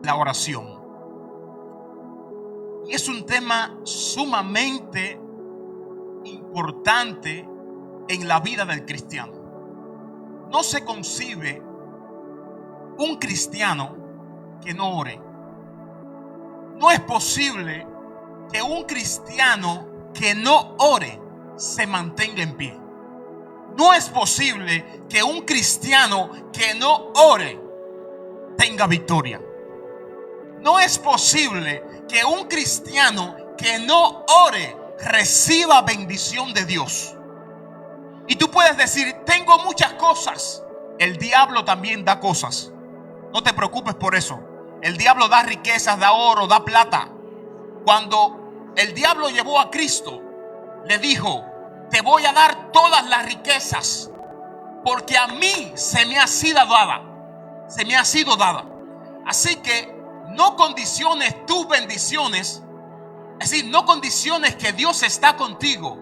la oración. Y es un tema sumamente importante en la vida del cristiano. No se concibe un cristiano que no ore. No es posible que un cristiano que no ore se mantenga en pie. No es posible que un cristiano que no ore tenga victoria. No es posible que un cristiano que no ore reciba bendición de Dios. Y tú puedes decir, tengo muchas cosas. El diablo también da cosas. No te preocupes por eso. El diablo da riquezas, da oro, da plata. Cuando el diablo llevó a Cristo, le dijo, te voy a dar todas las riquezas, porque a mí se me ha sido dada. Se me ha sido dada. Así que no condiciones tus bendiciones, es decir, no condiciones que Dios está contigo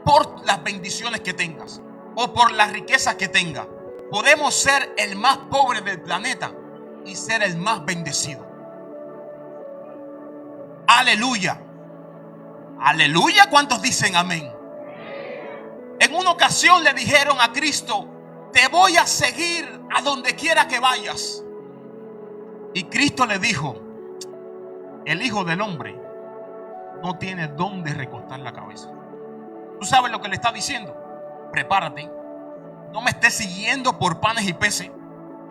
por las bendiciones que tengas o por las riquezas que tengas. Podemos ser el más pobre del planeta y ser el más bendecido. Aleluya. Aleluya. ¿Cuántos dicen amén? En una ocasión le dijeron a Cristo, te voy a seguir a donde quiera que vayas. Y Cristo le dijo, el Hijo del Hombre no tiene dónde recostar la cabeza. ¿Tú sabes lo que le está diciendo? Prepárate. No me estés siguiendo por panes y peces.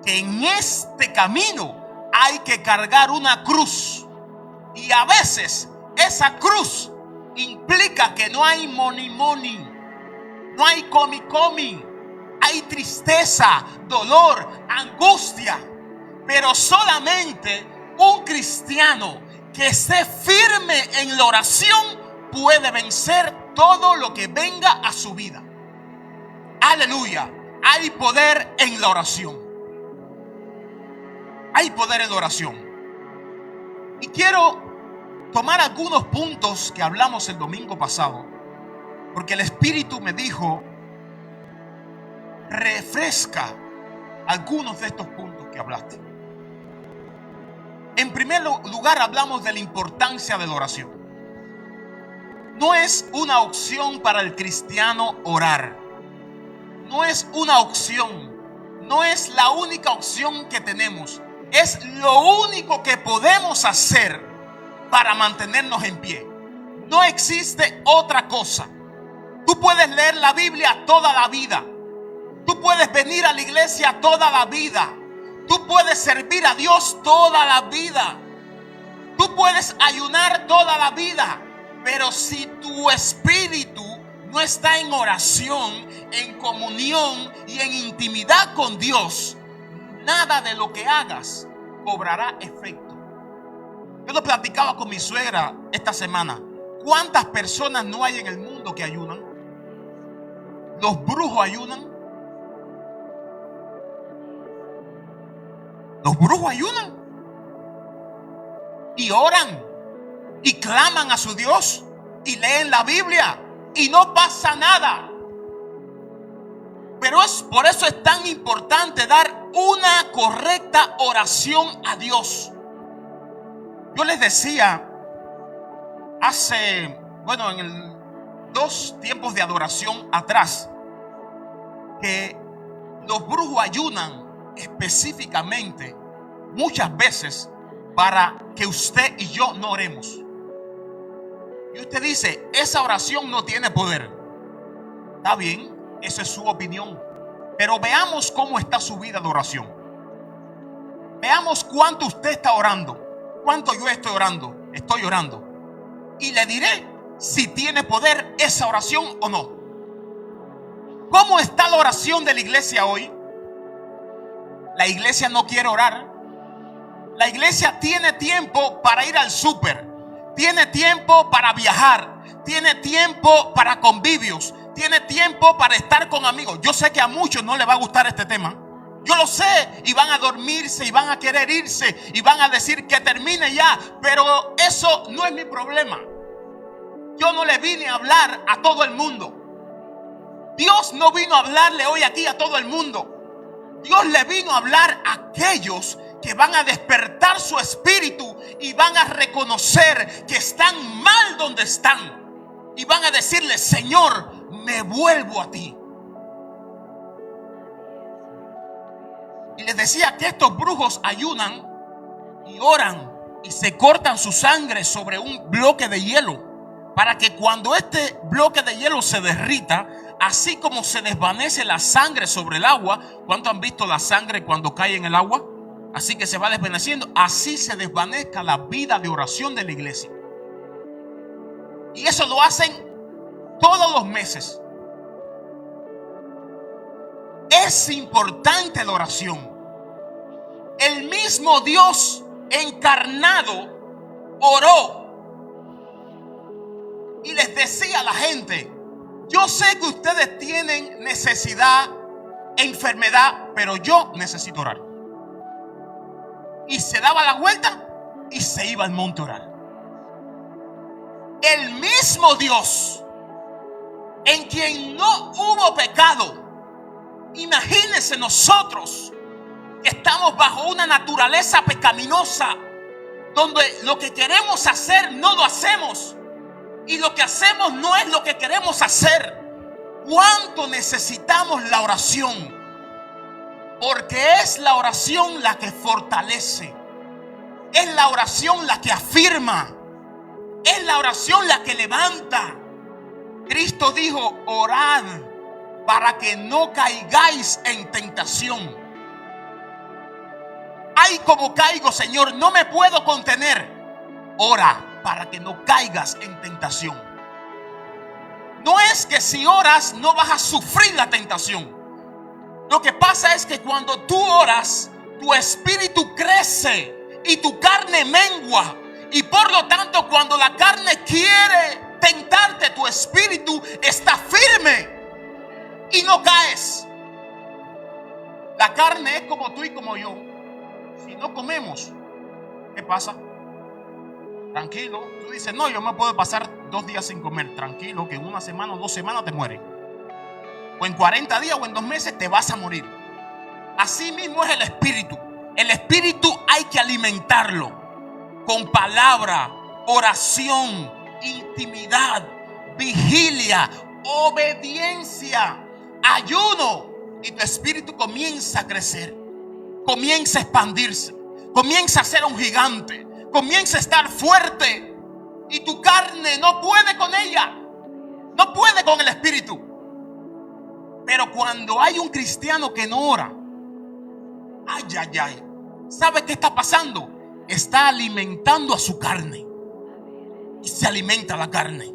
Que en este camino hay que cargar una cruz. Y a veces esa cruz implica que no hay money. No hay comi. Hay tristeza, dolor, angustia. Pero solamente un cristiano que esté firme en la oración puede vencer todo lo que venga a su vida. Aleluya. Hay poder en la oración. Hay poder en la oración. Y quiero tomar algunos puntos que hablamos el domingo pasado, porque el Espíritu me dijo, refresca algunos de estos puntos que hablaste. En primer lugar, hablamos de la importancia de la oración. No es una opción para el cristiano orar. No es una opción. No es la única opción que tenemos. Es lo único que podemos hacer para mantenernos en pie. No existe otra cosa. Tú puedes leer la Biblia toda la vida. Tú puedes venir a la iglesia toda la vida. Tú puedes servir a Dios toda la vida. Tú puedes ayunar toda la vida. Pero si tu espíritu no está en oración, en comunión y en intimidad con Dios, nada de lo que hagas cobrará efecto. Yo lo platicaba con mi suegra esta semana. ¿Cuántas personas no hay en el mundo que ayunan? Los brujos ayunan. Los brujos ayunan y oran y claman a su Dios y leen la Biblia y no pasa nada. Pero por eso es tan importante dar una correcta oración a Dios. Yo les decía en 2 tiempos de adoración atrás, que los brujos ayunan específicamente muchas veces para que usted y yo no oremos. Y usted dice, esa oración no tiene poder. Está bien, esa es su opinión. Pero veamos cómo está su vida de oración. Veamos cuánto usted está orando, cuánto yo estoy orando. Estoy orando. Y le diré si tiene poder esa oración o no. ¿Cómo está la oración de la iglesia hoy? La iglesia no quiere orar. La iglesia tiene tiempo para ir al súper, tiene tiempo para viajar, tiene tiempo para convivios, tiene tiempo para estar con amigos. Yo sé que a muchos no les va a gustar este tema. Yo lo sé, y van a dormirse y van a querer irse y van a decir que termine ya. Pero eso no es mi problema. Yo no le vine a hablar a todo el mundo. Dios no vino a hablarle hoy aquí a todo el mundo. Dios le vino a hablar a aquellos que van a despertar su espíritu y van a reconocer que están mal donde están. Y van a decirle: Señor, me vuelvo a ti. Y les decía que estos brujos ayunan y oran y se cortan su sangre sobre un bloque de hielo, para que cuando este bloque de hielo se derrita, así como se desvanece la sangre sobre el agua. ¿Cuántos han visto la sangre cuando cae en el agua? Así que se va desvaneciendo. Así se desvanezca la vida de oración de la iglesia. Y eso lo hacen todos los meses. Es importante la oración. El mismo Dios encarnado oró y les decía a la gente: yo sé que ustedes tienen necesidad, enfermedad, pero yo necesito orar. Y se daba la vuelta y se iba al monte a orar. El mismo Dios en quien no hubo pecado. Imagínense nosotros que estamos bajo una naturaleza pecaminosa, donde lo que queremos hacer no lo hacemos, y lo que hacemos no es lo que queremos hacer. ¿Cuánto necesitamos la oración? Porque es la oración la que fortalece, es la oración la que afirma, es la oración la que levanta. Cristo dijo: orad para que no caigáis en tentación. Ay, como caigo, Señor, no me puedo contener. Ora para que no caigas en tentación. No es que si oras no vas a sufrir la tentación. Lo que pasa es que cuando tú oras, tu espíritu crece y tu carne mengua. Y por lo tanto, cuando la carne quiere tentarte, tu espíritu está firme y no caes. La carne es como tú y como yo. Si no comemos, ¿qué pasa? Tranquilo. Tú dices: no, yo me puedo pasar 2 días sin comer. Tranquilo, que en 1 semana o 2 semanas te mueres. O en 40 días o en 2 meses te vas a morir. Así mismo es el espíritu. El espíritu hay que alimentarlo con palabra, oración, intimidad, vigilia, obediencia, ayuno. Y tu espíritu comienza a crecer, comienza a expandirse, comienza a ser un gigante, comienza a estar fuerte. Y tu carne no puede con ella, no puede con el espíritu. Pero cuando hay un cristiano que no ora, ¿sabe qué está pasando? Está alimentando a su carne. Y se alimenta la carne,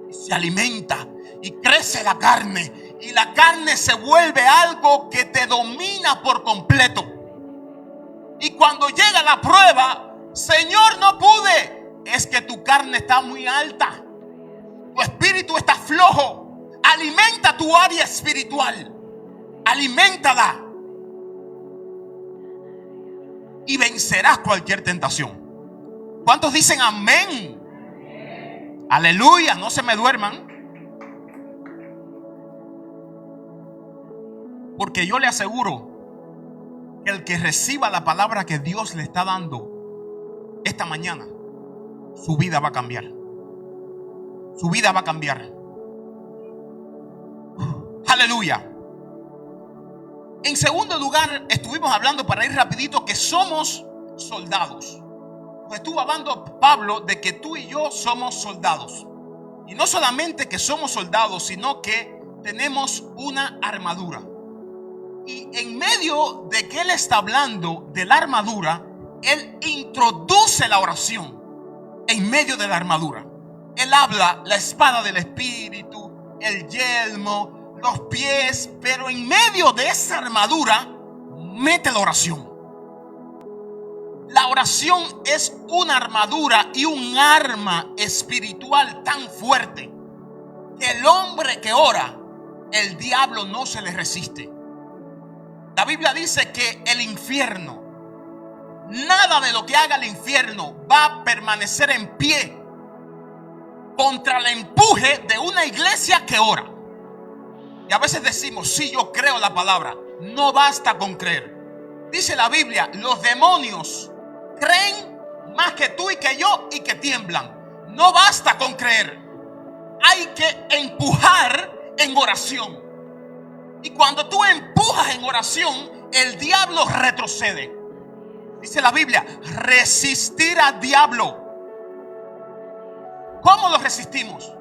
y se alimenta y crece la carne, y la carne se vuelve algo que te domina por completo. Y cuando llega la prueba: Señor, no pude. Es que tu carne está muy alta, tu espíritu está flojo. Alimenta tu área espiritual, aliméntala, y vencerás cualquier tentación. ¿Cuántos dicen amén? Amén. Aleluya, no se me duerman. Porque yo le aseguro que el que reciba la palabra que Dios le está dando esta mañana, su vida va a cambiar. Su vida va a cambiar. Aleluya. En segundo lugar, estuvimos hablando, para ir rapidito, que somos soldados. Pues estuvo hablando Pablo de que tú y yo somos soldados. Y no solamente que somos soldados, sino que tenemos una armadura. Y en medio de que él está hablando de la armadura, él introduce la oración en medio de la armadura. Él habla la espada del espíritu, el yelmo, los pies, pero en medio de esa armadura mete la oración. La oración es una armadura y un arma espiritual tan fuerte que el hombre que ora, el diablo no se le resiste. La Biblia dice que el infierno, nada de lo que haga el infierno va a permanecer en pie contra el empuje de una iglesia que ora. Y a veces decimos: sí, yo creo la palabra. No basta con creer. Dice la Biblia, los demonios creen más que tú y que yo y que tiemblan. No basta con creer. Hay que empujar en oración. Y cuando tú empujas en oración, el diablo retrocede. Dice la Biblia, resistir al diablo. ¿Cómo lo resistimos?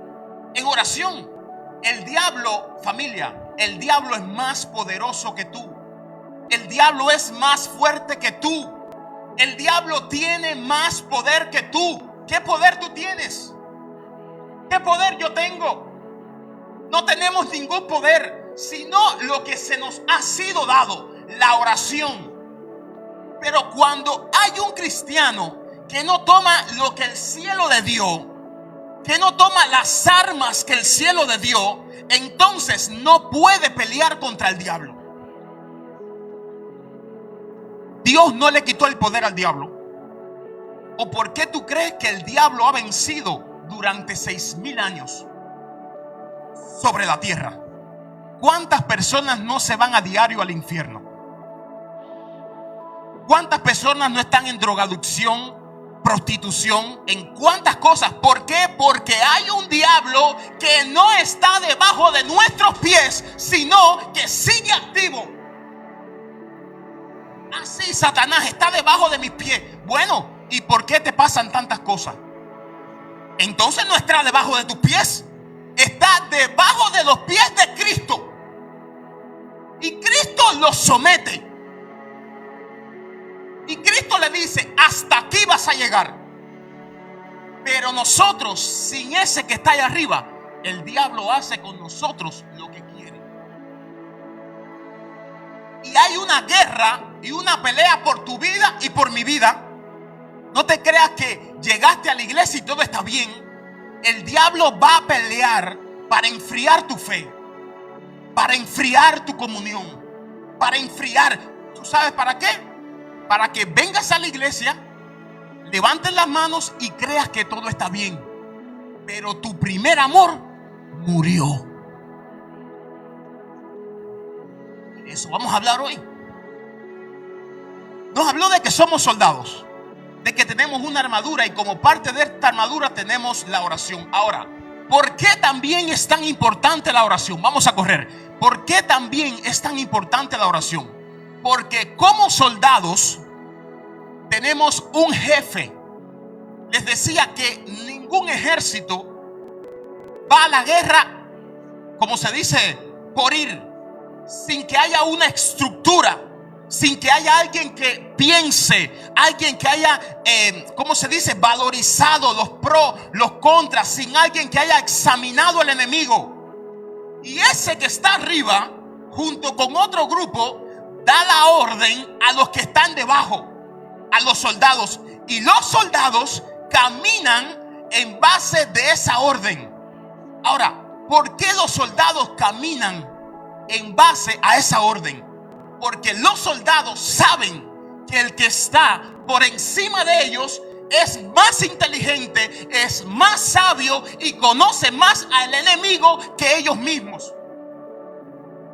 En oración. El diablo, familia, el diablo es más poderoso que tú. El diablo es más fuerte que tú. El diablo tiene más poder que tú. ¿Qué poder tú tienes? ¿Qué poder yo tengo? No tenemos ningún poder, sino lo que se nos ha sido dado, la oración. Pero cuando hay un cristiano que no toma lo que el cielo le dio, que no toma las armas que el cielo le dio, entonces no puede pelear contra el diablo. Dios no le quitó el poder al diablo. ¿O por qué tú crees que el diablo ha vencido durante 6,000 años sobre la tierra? ¿Cuántas personas no se van a diario al infierno? ¿Cuántas personas no están en drogadicción, prostitución, en cuántas cosas? ¿Por qué? Porque hay un diablo que no está debajo de nuestros pies, sino que sigue activo. Así Satanás está debajo de mis pies. Bueno, ¿y por qué te pasan tantas cosas? Entonces no está debajo de tus pies, está debajo de los pies de Cristo. Y Cristo los somete. Y Cristo le dice, hasta aquí vas a llegar. Pero nosotros, sin ese que está allá arriba, el diablo hace con nosotros lo que quiere. Y hay una guerra y una pelea por tu vida y por mi vida. No te creas que llegaste a la iglesia y todo está bien. El diablo va a pelear para enfriar tu fe, para enfriar tu comunión, para enfriar. ¿Tú sabes para qué? Para que vengas a la iglesia, levantes las manos y creas que todo está bien. Pero tu primer amor murió. De eso vamos a hablar hoy. Nos habló de que somos soldados, de que tenemos una armadura y como parte de esta armadura tenemos la oración. Ahora, ¿por qué también es tan importante la oración? Vamos a correr. ¿Por qué también es tan importante la oración? Porque como soldados tenemos un jefe. Les decía que ningún ejército va a la guerra, como se dice, por ir, sin que haya una estructura, sin que haya alguien que piense, alguien que haya, ¿cómo se dice?, valorizado los pros, los contras, sin alguien que haya examinado al enemigo. Y ese que está arriba, junto con otro grupo, da la orden a los que están debajo, a los soldados. Y los soldados caminan en base de esa orden. Ahora, ¿por qué los soldados caminan en base a esa orden? Porque los soldados saben que el que está por encima de ellos es más inteligente, es más sabio y conoce más al enemigo que ellos mismos.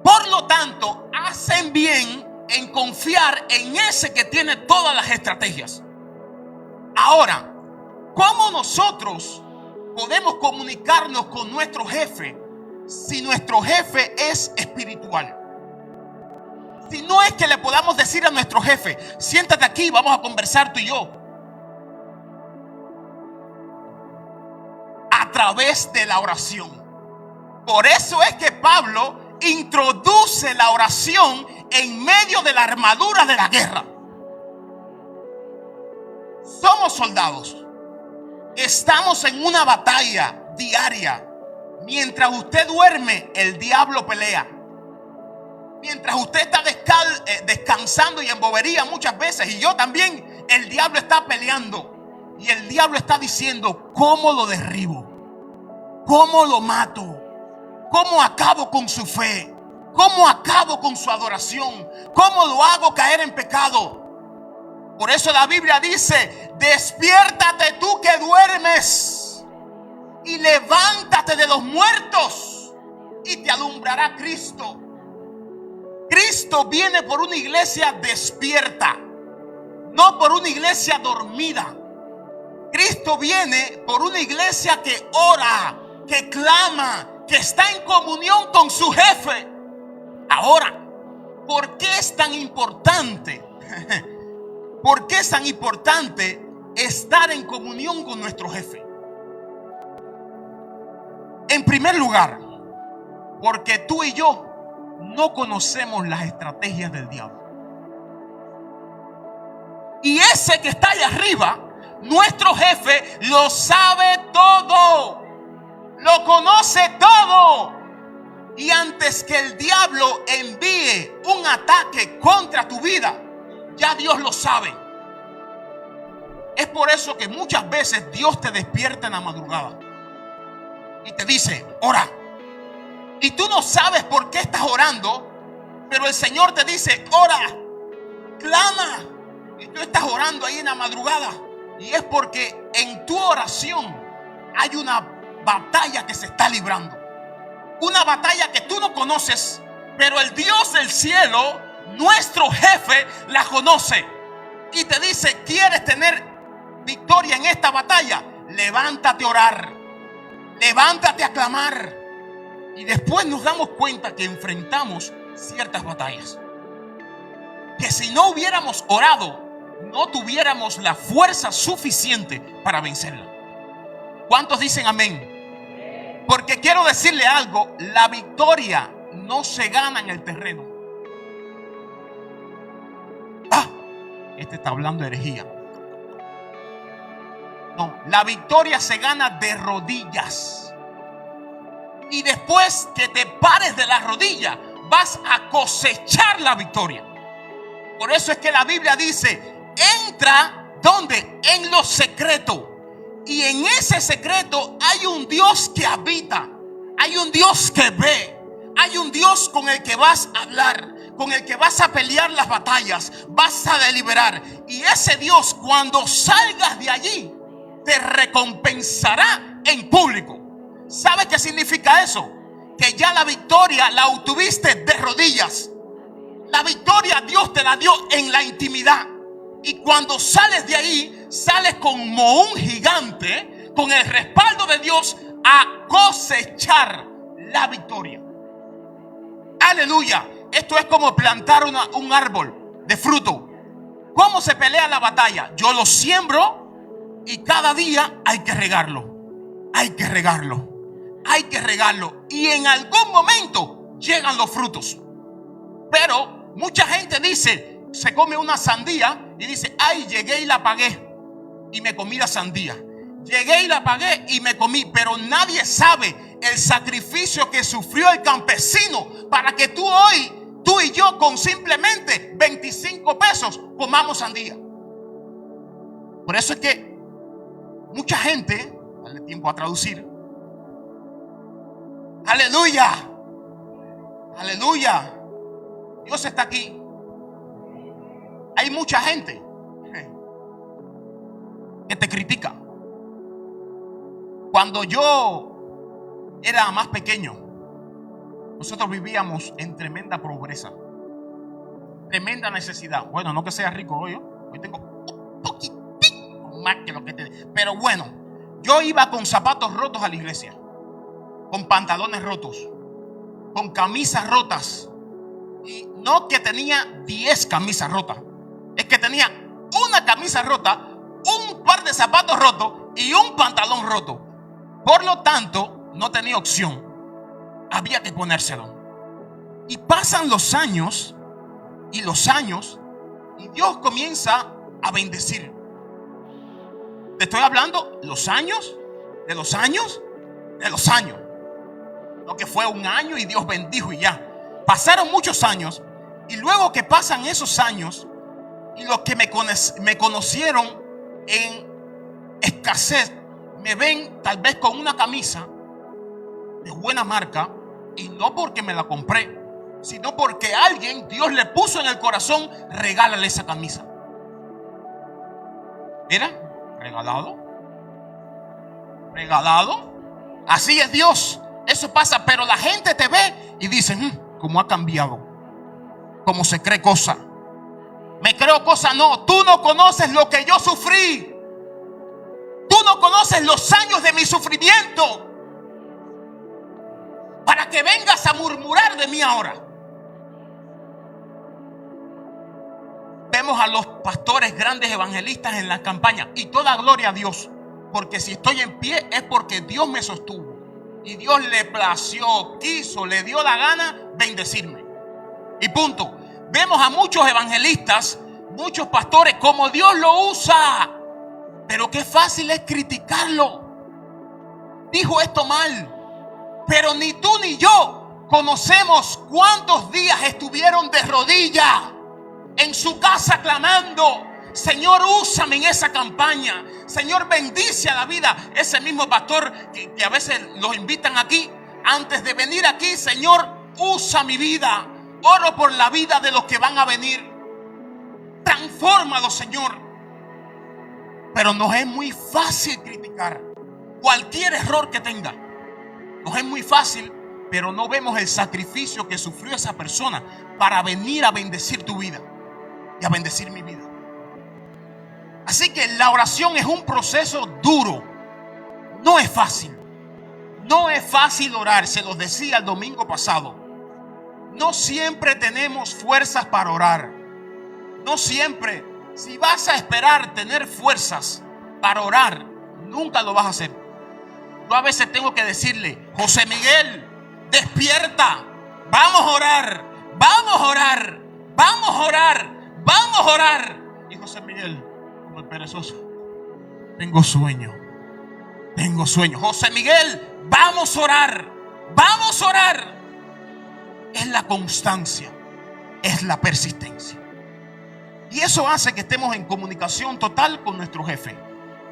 Por lo tanto, hacen bien en confiar en ese que tiene todas las estrategias. Ahora, ¿cómo nosotros podemos comunicarnos con nuestro jefe si nuestro jefe es espiritual? Si no es que le podamos decir a nuestro jefe, siéntate aquí, vamos a conversar tú y yo. A través de la oración. Por eso es que Pablo introduce la oración en medio de la armadura de la guerra. Somos soldados. Estamos en una batalla diaria. Mientras usted duerme, el diablo pelea. Mientras usted está descansando y en bobería muchas veces, y yo también, el diablo está peleando. Y el diablo está diciendo, ¿cómo lo derribo? ¿Cómo lo mato? ¿Cómo acabo con su fe? ¿Cómo acabo con su adoración? ¿Cómo lo hago caer en pecado? Por eso la Biblia dice, despiértate tú que duermes y levántate de los muertos y te alumbrará Cristo. Cristo viene por una iglesia despierta, no por una iglesia dormida. Cristo viene por una iglesia que ora, que clama, que está en comunión con su jefe. Ahora, ¿por qué es tan importante? ¿Por qué es tan importante estar en comunión con nuestro jefe? En primer lugar, porque tú y yo no conocemos las estrategias del diablo. Y ese que está allá arriba, nuestro jefe, lo sabe todo, lo conoce todo. Y antes que el diablo envíe un ataque contra tu vida, ya Dios lo sabe. Es por eso que muchas veces Dios te despierta en la madrugada y te dice, ora. Y tú no sabes por qué estás orando, pero el Señor te dice, ora, clama. Y tú estás orando ahí en la madrugada. Y es porque en tu oración hay una batalla que se está librando. Una batalla que tú no conoces, pero el Dios del cielo, nuestro jefe, la conoce. Y te dice, ¿quieres tener victoria en esta batalla? Levántate a orar. Levántate a clamar. Y después nos damos cuenta que enfrentamos ciertas batallas que si no hubiéramos orado, no tuviéramos la fuerza suficiente para vencerla. ¿Cuántos dicen amén? Porque quiero decirle algo, la victoria no se gana en el terreno. Este está hablando de herejía. No, la victoria se gana de rodillas. Y después que te pares de las rodillas, vas a cosechar la victoria. Por eso es que la Biblia dice, entra, ¿dónde? En lo secreto. Y en ese secreto hay un Dios que habita. Hay un Dios que ve. Hay un Dios con el que vas a hablar, con el que vas a pelear las batallas, vas a deliberar. Y ese Dios, cuando salgas de allí, te recompensará en público. ¿Sabes qué significa eso? Que ya la victoria la obtuviste de rodillas. La victoria Dios te la dio en la intimidad. Y cuando sales de ahí, sales como un gigante, con el respaldo de Dios, a cosechar la victoria. Aleluya. Esto es como plantar un árbol de fruto. ¿Cómo se pelea la batalla? Yo lo siembro y cada día hay que regarlo. Hay que regarlo. Hay que regarlo. Y en algún momento llegan los frutos. Pero mucha gente dice, se come una sandía y dice, ay, llegué y la pagué y me comí la sandía. Llegué y la pagué y me comí. Pero nadie sabe el sacrificio que sufrió el campesino para que tú y yo, con simplemente 25 pesos comamos sandía. Por eso es que mucha gente, dale tiempo a traducir. Aleluya. Aleluya. Dios está aquí. Hay mucha gente que te critica. Cuando yo era más pequeño, nosotros vivíamos en tremenda pobreza, tremenda necesidad. Bueno, no que sea rico hoy tengo un poquitito más que lo que te... Pero bueno, yo iba con zapatos rotos a la iglesia, con pantalones rotos, con camisas rotas. Y no que tenía 10 camisas rotas, es que tenía una camisa rota, un par de zapatos rotos y un pantalón roto. Por lo tanto, no tenía opción. Había que ponérselo. Y pasan los años y los años, y Dios comienza a bendecir. Te estoy hablando los años, de los años, de los años. No que fue un año y Dios bendijo y ya. Pasaron muchos años, y luego que pasan esos años, y los que me conocieron en escasez, me ven tal vez con una camisa de buena marca, y no porque me la compré, sino porque alguien, Dios le puso en el corazón, regálale esa camisa. Mira, regalado. Así es Dios. Eso pasa, pero la gente te ve y dice, ¿cómo ha cambiado? como se cree cosa. Me creo cosa, no. Tú no conoces lo que yo sufrí. Tú no conoces los años de mi sufrimiento para que vengas a murmurar de mí ahora. Vemos a los pastores grandes evangelistas en la campaña, y toda gloria a Dios, porque si estoy en pie es porque Dios me sostuvo y Dios le plació, quiso, le dio la gana bendecirme, y punto. Vemos a muchos evangelistas, muchos pastores, como Dios lo usa, pero qué fácil es criticarlo. Dijo esto mal, pero ni tú ni yo conocemos cuántos días estuvieron de rodillas en su casa clamando: Señor, úsame en esa campaña. Señor, bendice a la vida. Ese mismo pastor que a veces los invitan aquí, antes de venir aquí: Señor, usa mi vida. Oro por la vida de los que van a venir. Transfórmalo, Señor. Pero nos es muy fácil criticar cualquier error que tenga. Nos es muy fácil, pero no vemos el sacrificio que sufrió esa persona para venir a bendecir tu vida y a bendecir mi vida. Así que la oración es un proceso duro. No es fácil. No es fácil orar. Se los decía el domingo pasado. No siempre tenemos fuerzas para orar. No siempre. Si vas a esperar tener fuerzas para orar, nunca lo vas a hacer. Yo a veces tengo que decirle: José Miguel, despierta. Vamos a orar. Vamos a orar. Vamos a orar. Vamos a orar. Y José Miguel, como el perezoso: tengo sueño. Tengo sueño. José Miguel, vamos a orar. Vamos a orar. Es la constancia, es la persistencia. Y eso hace que estemos en comunicación total con nuestro jefe.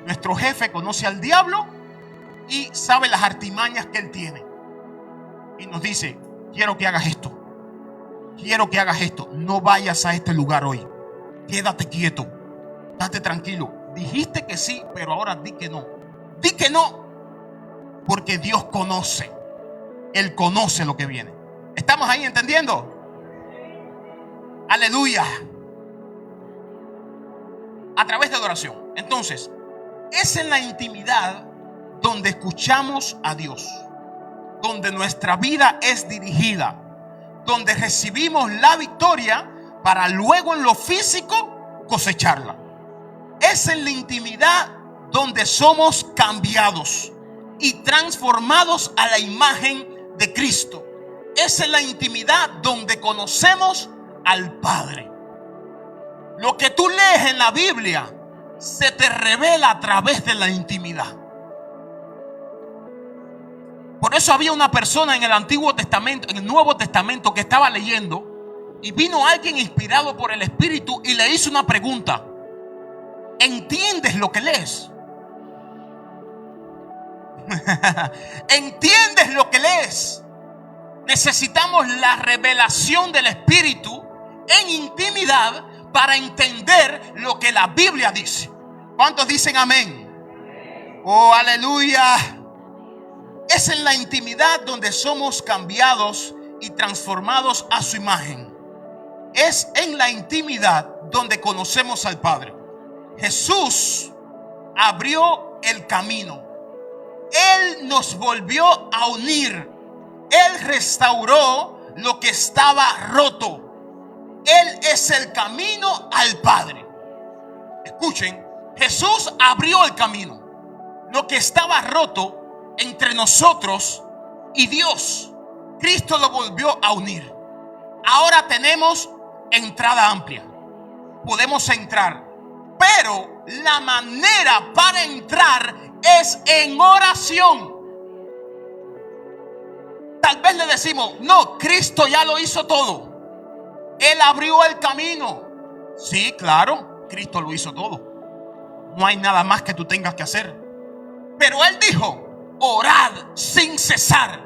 Nuestro jefe conoce al diablo y sabe las artimañas que él tiene. Y nos dice: quiero que hagas esto. Quiero que hagas esto. No vayas a este lugar hoy. Quédate quieto. Date tranquilo. Dijiste que sí, pero ahora di que no. Di que no. Porque Dios conoce. Él conoce lo que viene. ¿Estamos ahí entendiendo? Aleluya. A través de la oración. Entonces, es en la intimidad donde escuchamos a Dios, donde nuestra vida es dirigida, donde recibimos la victoria para luego en lo físico cosecharla. Es en la intimidad donde somos cambiados y transformados a la imagen de Cristo. Es en la intimidad donde conocemos al Padre. Lo que tú lees en la Biblia se te revela a través de la intimidad. Por eso había una persona en el Antiguo Testamento, en el Nuevo Testamento, que estaba leyendo, y vino alguien inspirado por el Espíritu y le hizo una pregunta: ¿entiendes lo que lees? ¿Entiendes lo que lees? Necesitamos la revelación del Espíritu en intimidad para entender lo que la Biblia dice. ¿Cuántos dicen amén? Oh, aleluya. Es en la intimidad donde somos cambiados y transformados a su imagen. Es en la intimidad donde conocemos al Padre. Jesús abrió el camino. Él nos volvió a unir. Él restauró lo que estaba roto. Él es el camino al Padre. Escuchen, Jesús abrió el camino. Lo que estaba roto entre nosotros y Dios, Cristo lo volvió a unir. Ahora tenemos entrada amplia. Podemos entrar. Pero la manera para entrar es en oración. Tal vez le decimos: no, Cristo ya lo hizo todo. Él abrió el camino. Sí, claro, Cristo lo hizo todo. No hay nada más que tú tengas que hacer. Pero Él dijo: orad sin cesar.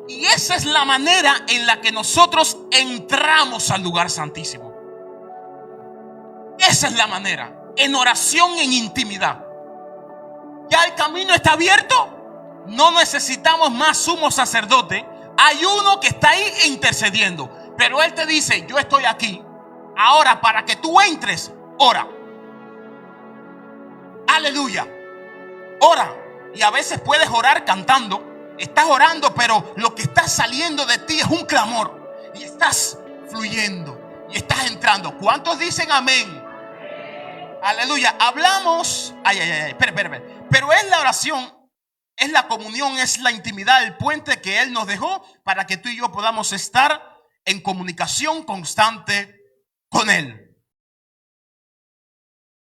Y esa es la manera en la que nosotros entramos al lugar santísimo. Esa es la manera. En oración, en intimidad. Ya el camino está abierto. No necesitamos más sumo sacerdote. Hay uno que está ahí intercediendo. Pero Él te dice, yo estoy aquí. Ahora, para que tú entres, ora. Aleluya. Ora. Y a veces puedes orar cantando. Estás orando, pero lo que está saliendo de ti es un clamor. Y estás fluyendo. Y estás entrando. ¿Cuántos dicen amén? Aleluya. Hablamos. Espera. Pero es la oración, es la comunión, es la intimidad, el puente que Él nos dejó para que tú y yo podamos estar en comunicación constante con Él.